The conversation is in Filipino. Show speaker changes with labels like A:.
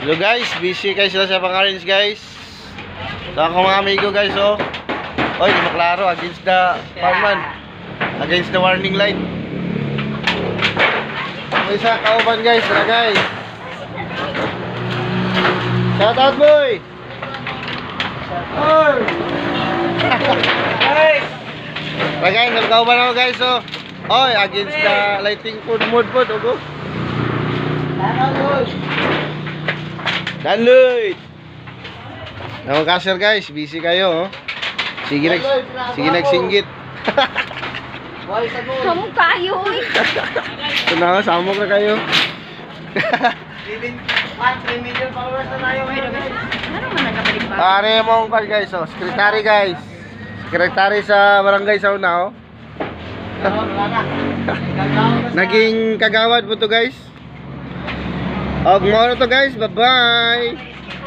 A: Hello guys, busy kayo sila sa pang-arrange guys. So ako mga amigo guys, oh. Oy, di maklaro against the fireman. Against the warning light. May isa kauban guys, tara guys. Shout out boy. Oy. Hey. Tara guys, nagkauban ako guys, oh. Oy, against the lighting mode po, oh. Download. Naman cashier guys, busy kayo, oh. Sige nagsinggit.
B: Samog kayo, eh.
A: Ito na nga, samog na kayo.
C: 3 million followers na tayo ngayon, guys.
B: Ano man nagkabalik pa?
A: Pare mong call guys, oh. Secretary guys. Secretary sa barangay sa una, oh. Naging kagawad po to guys. Og mo na to guys, bye bye.